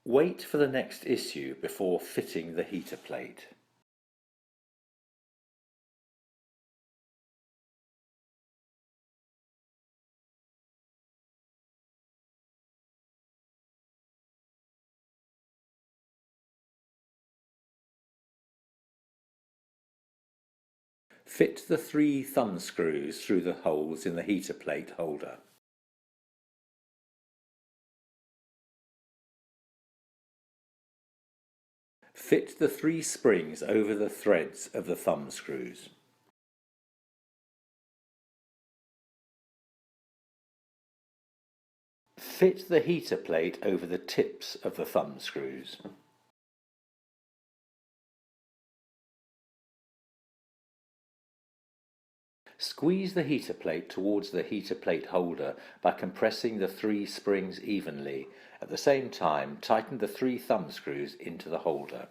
Wait for the next issue before fitting the heater plate. Fit the 3 thumb screws through the holes in the heater plate holder. Fit the 3 springs over the threads of the thumb screws. Fit the heater plate over the tips of the thumb screws. Squeeze the heater plate towards the heater plate holder by compressing the 3 springs evenly. At the same time, tighten the 3 thumb screws into the holder.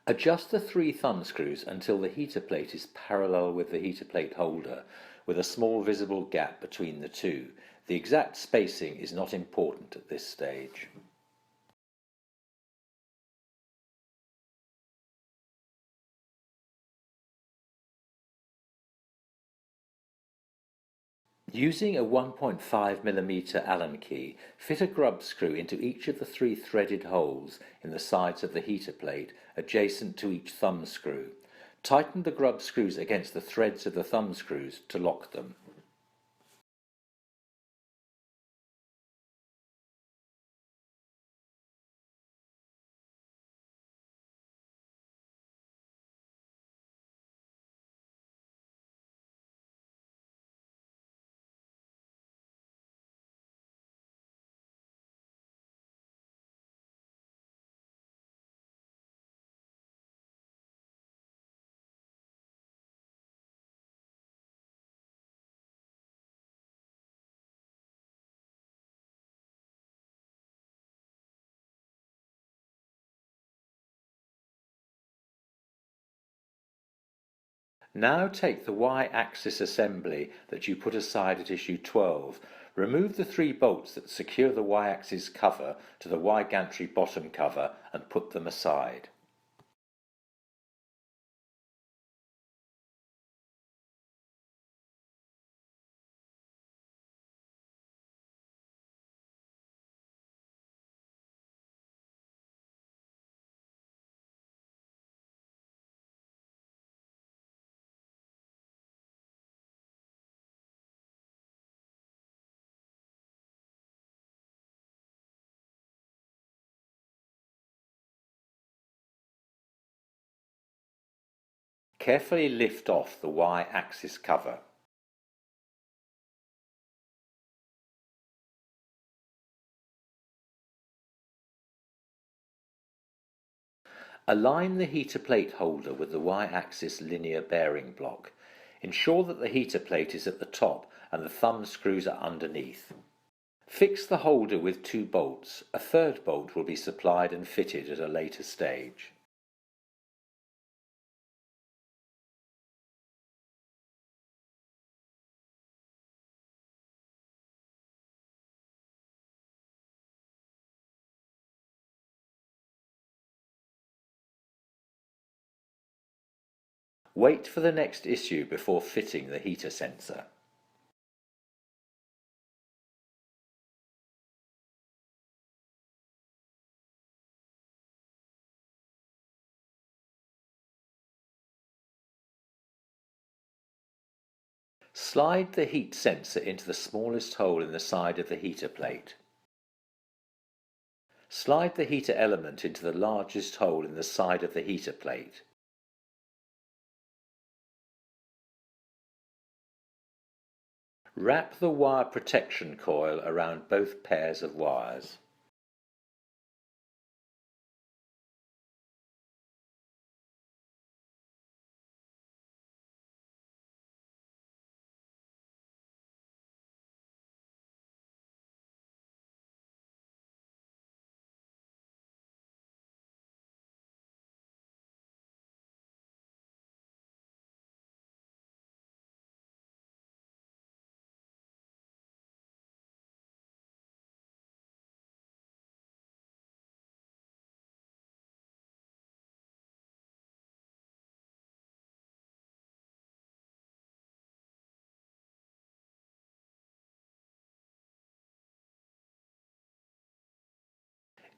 Adjust the 3 thumb screws until the heater plate is parallel with the heater plate holder, with a small visible gap between the two. The exact spacing is not important at this stage. Using a 1.5mm Allen key, fit a grub screw into each of the 3 threaded holes in the sides of the heater plate adjacent to each thumb screw. Tighten the grub screws against the threads of the thumb screws to lock them. Now take the Y-axis assembly that you put aside at issue 12. Remove the 3 bolts that secure the Y-axis cover to the Y-gantry bottom cover and put them aside. Carefully lift off the Y-axis cover. Align the heater plate holder with the Y-axis linear bearing block. Ensure that the heater plate is at the top and the thumb screws are underneath. Fix the holder with 2 bolts. A 3rd bolt will be supplied and fitted at a later stage. Wait for the next issue before fitting the heater sensor. Slide the heat sensor into the smallest hole in the side of the heater plate. Slide the heater element into the largest hole in the side of the heater plate. Wrap the wire protection coil around both pairs of wires.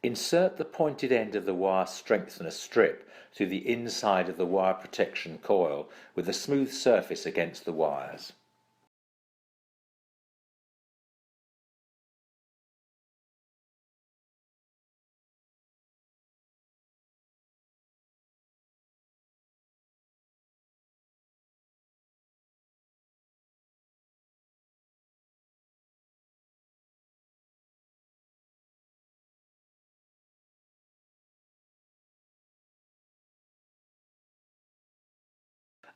Insert the pointed end of the wire strengthener strip through the inside of the wire protection coil with a smooth surface against the wires.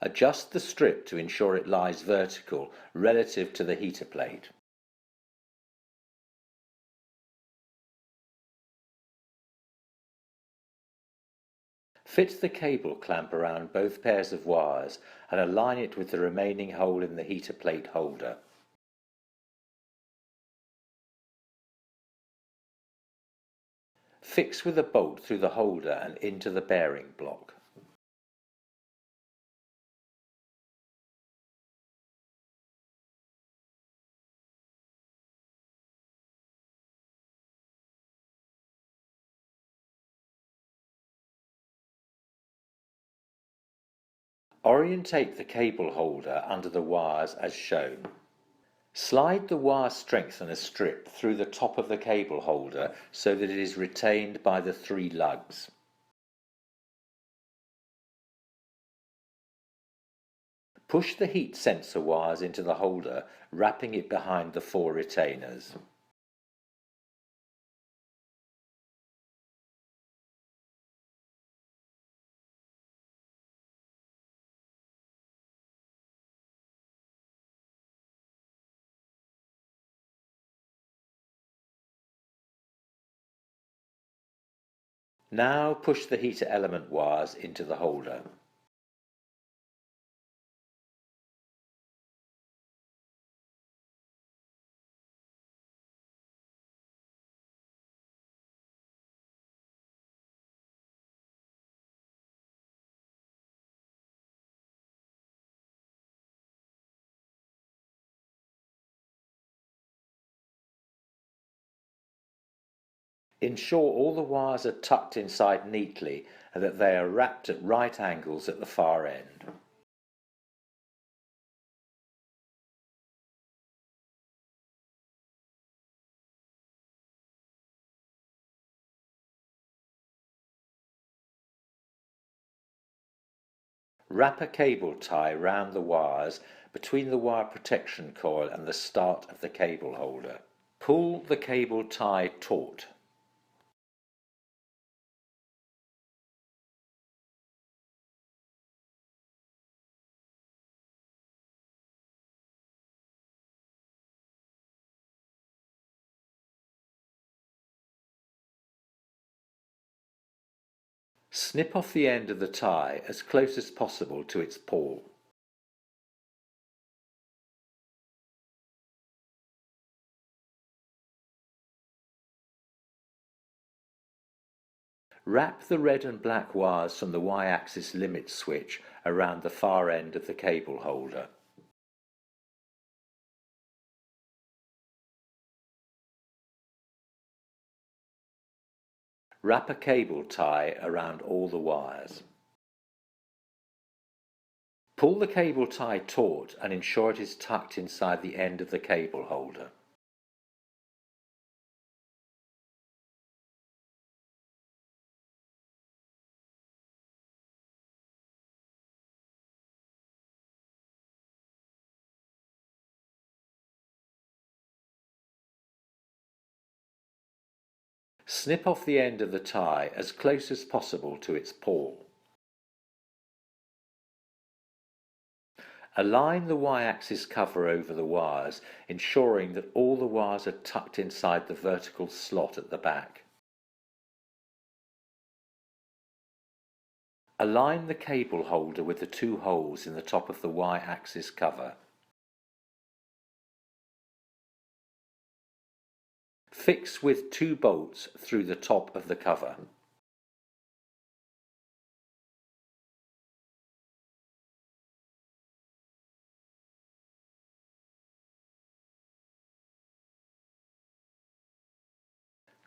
Adjust the strip to ensure it lies vertical relative to the heater plate. Fit the cable clamp around both pairs of wires and align it with the remaining hole in the heater plate holder. Fix with a bolt through the holder and into the bearing block. Orientate the cable holder under the wires as shown. Slide the wire strengthener strip through the top of the cable holder so that it is retained by the 3 lugs. Push the heat sensor wires into the holder, wrapping it behind the 4 retainers. Now push the heater element wires into the holder. Ensure all the wires are tucked inside neatly and that they are wrapped at right angles at the far end. Wrap a cable tie round the wires between the wire protection coil and the start of the cable holder. Pull the cable tie taut. Snip off the end of the tie as close as possible to its pawl. Wrap the red and black wires from the Y-axis limit switch around the far end of the cable holder. Wrap a cable tie around all the wires. Pull the cable tie taut and ensure it is tucked inside the end of the cable holder. Snip off the end of the tie as close as possible to its pawl. Align the Y-axis cover over the wires, ensuring that all the wires are tucked inside the vertical slot at the back. Align the cable holder with the 2 holes in the top of the Y-axis cover. Fix with 2 bolts through the top of the cover.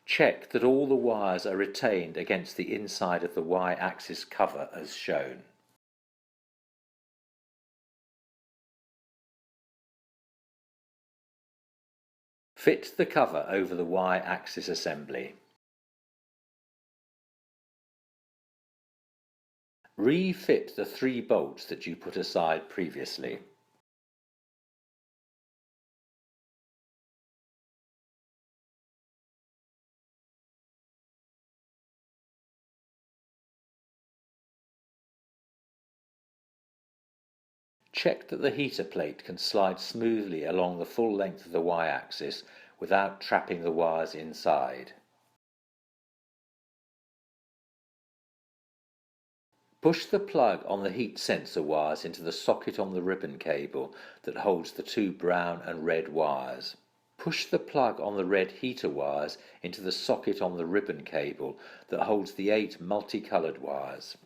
Check that all the wires are retained against the inside of the Y-axis cover as shown. Fit the cover over the Y-axis assembly. Refit the 3 bolts that you put aside previously. Check that the heater plate can slide smoothly along the full length of the Y-axis without trapping the wires inside. Push the plug on the heat sensor wires into the socket on the ribbon cable that holds the 2 brown and red wires. Push the plug on the red heater wires into the socket on the ribbon cable that holds the 8 multicoloured wires.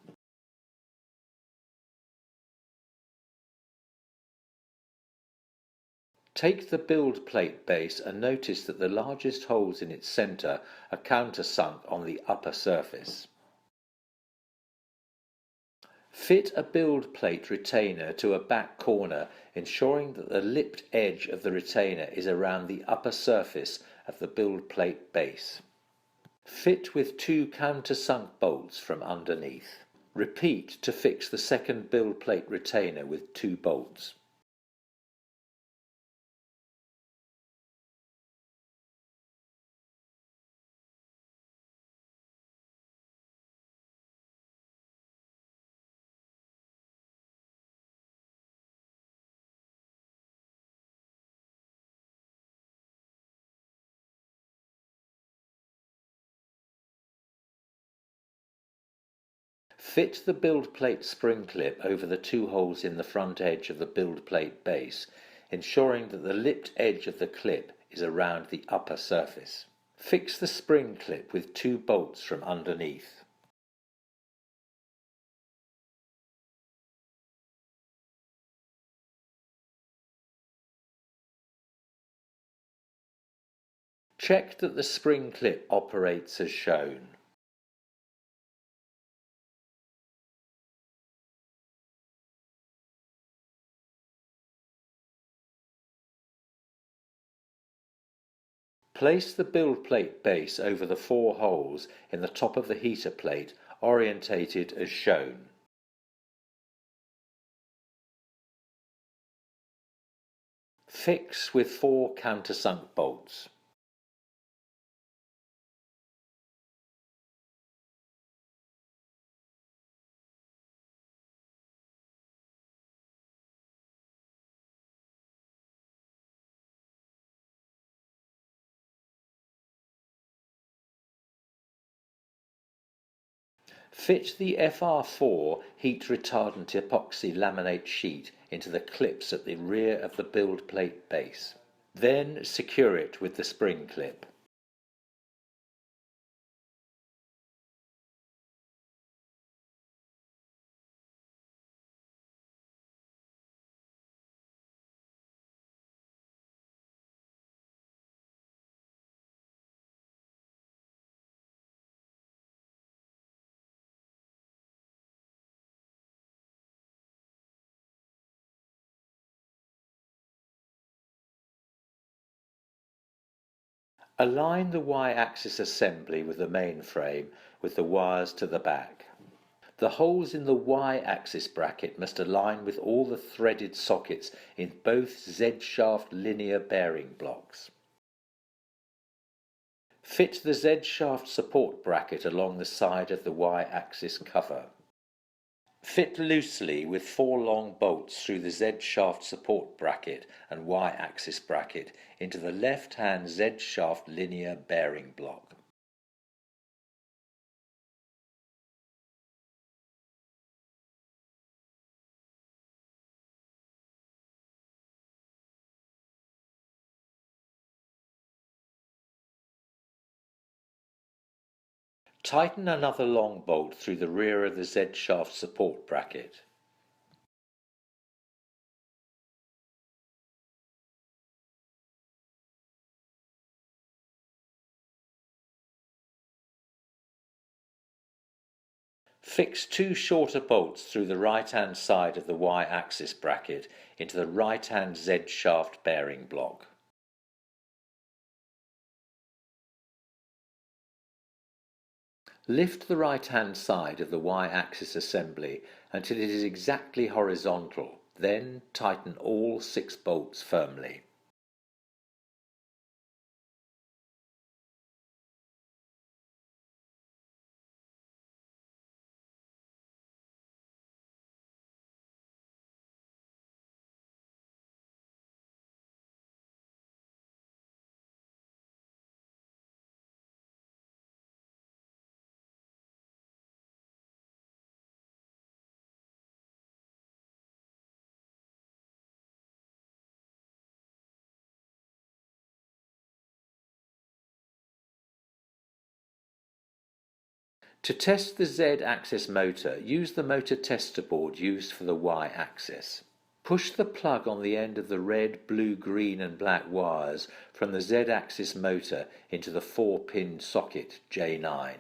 Take the build plate base and notice that the largest holes in its centre are countersunk on the upper surface. Fit a build plate retainer to a back corner, ensuring that the lipped edge of the retainer is around the upper surface of the build plate base. Fit with 2 countersunk bolts from underneath. Repeat to fix the second build plate retainer with 2 bolts. Fit the build plate spring clip over the 2 holes in the front edge of the build plate base, ensuring that the lipped edge of the clip is around the upper surface. Fix the spring clip with 2 bolts from underneath. Check that the spring clip operates as shown. Place the build plate base over the 4 holes in the top of the heater plate, orientated as shown. Fix with 4 countersunk bolts. Fit the FR4 heat retardant epoxy laminate sheet into the clips at the rear of the build plate base. Then secure it with the spring clip. Align the Y-axis assembly with the main frame with the wires to the back. The holes in the Y-axis bracket must align with all the threaded sockets in both Z-shaft linear bearing blocks. Fit the Z-shaft support bracket along the side of the Y-axis cover. Fit loosely with 4 long bolts through the Z-shaft support bracket and Y-axis bracket into the left-hand Z-shaft linear bearing block. Tighten another long bolt through the rear of the Z-shaft support bracket. Fix two shorter bolts through the right-hand side of the Y-axis bracket into the right-hand Z shaft bearing block. Lift the right-hand side of the Y-axis assembly until it is exactly horizontal, then tighten all 6 bolts firmly. To test the Z-axis motor, use the motor tester board used for the Y-axis. Push the plug on the end of the red, blue, green and black wires from the Z-axis motor into the 4-pin socket J9.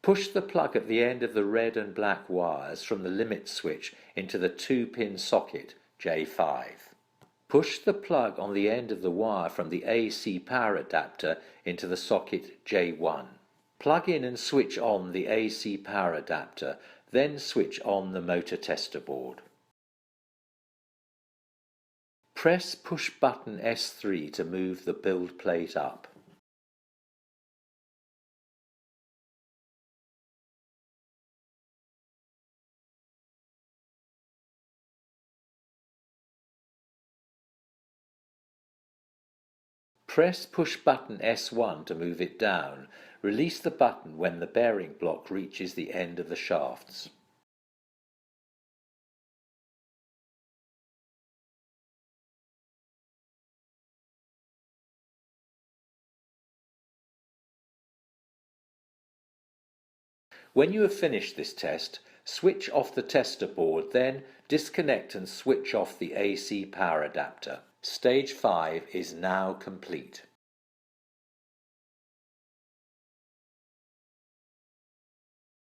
Push the plug at the end of the red and black wires from the limit switch into the 2-pin socket J5. Push the plug on the end of the wire from the AC power adapter into the socket J1. Plug in and switch on the AC power adapter, then switch on the motor tester board. Press push button S3 to move the build plate up. Press push button S1 to move it down. Release the button when the bearing block reaches the end of the shafts. When you have finished this test, switch off the tester board, then disconnect and switch off the AC power adapter. Stage 5 is now complete.